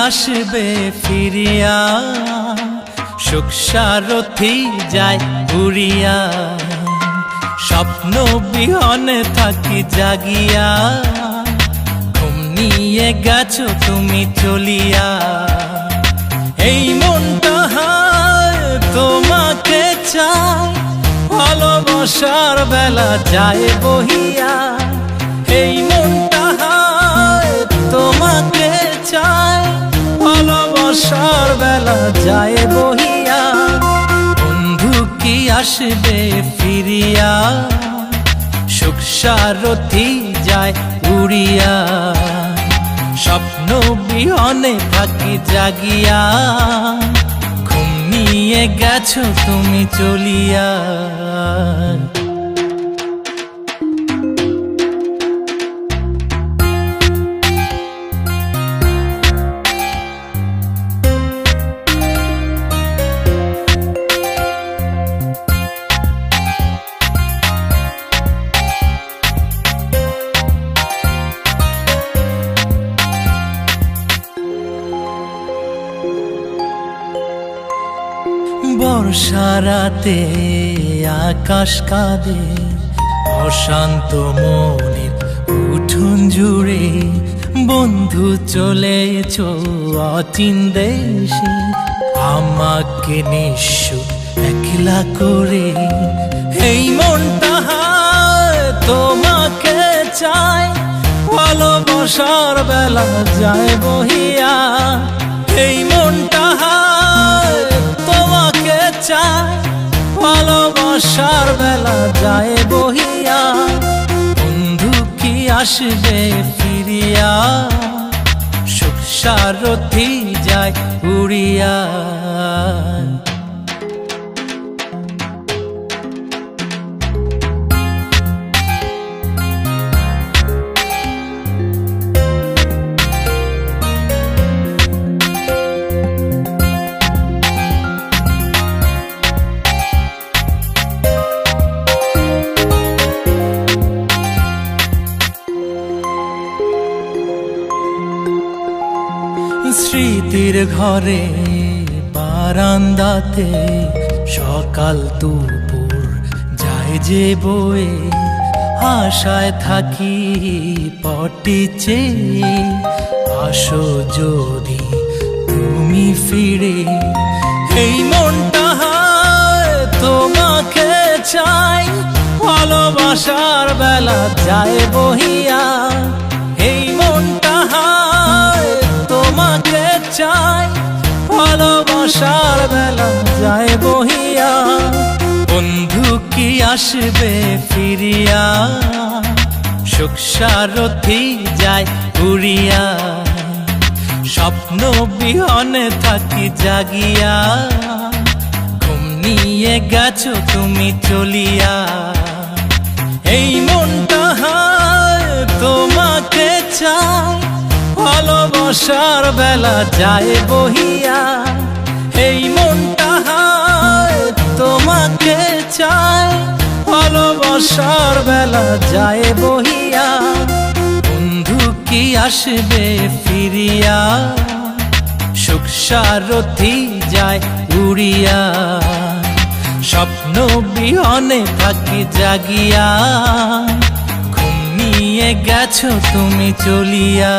আসবে ফিরিয়া, সুখ সারথি যায় উড়িয়া। স্বপ্ন বিহনে থাকি জাগিয়া, ঘুম নিয়ে গেছো তুমি চলিয়া। এই মনটা হায় তোমাকে চায়, ভালোবাসার বেলা যায় বহিয়া। এই মনটা হায় তোমাকে চায়, ভালোবাসার বেলা যায় বহিয়া। বন্ধু কি আসবে ফিরিয়া, সুখ সারথি যায় উড়িয়া। স্বপ্ন বিহনে থাকি জাগিয়া, ঘুম নিয়ে গেছো তুমি চলিয়া। বর্ষা রাতে আকাশ কাঁদে, অশান্ত মনের উঠোন জুড়ে। বন্ধু চলেছ অচিন দেশে, আমাকে নিঃস্ব একলা করে। এই মনটা হায় তোমাকে চায়, ভালোবাসার বেলা যায় বহিয়া। এই মনটা হায় তোমাকে চায়, ভালোবাসার বেলা যায় বহিয়া। বন্ধু কি আসবে ফিরিয়া, সুখ সারথি যায় উড়িয়া। স্মৃতির ঘরে বারান্দাতে, সকাল দুপুর যায় যে বয়ে। আশায় থাকি পটি চেয়ে, আসো যদি তুমি ফিরে। এই মনটা হায় তোমাকে চাই, ভালোবাসার বেলা যায় বহিয়া। এই মনটা হায় তোমাকে চাই, ভালোবাসার বেলা যায় বহিয়া। বন্ধু কি আসবে ফিরিয়া, সুখ সারথি যায় উড়িয়া। স্বপ্ন বিহনে থাকি জাগিয়া, ঘুম নিয়ে গেছো তুমি চলিয়া। এই মনটা হায় তোমাকে চাই, ভালোবাসার বেলা যায় বহিয়া। এই মনটা হায় তোমাকে চাই, ভালোবাসার বেলা যায় বহিয়া। বন্ধু কি আসবে ফিরিয়া, সুখ সারথি যায় উড়িয়া। স্বপ্ন বিহনে থাকি জাগিয়া, ঘুম নিয়ে গেছো তুমি চলিয়া।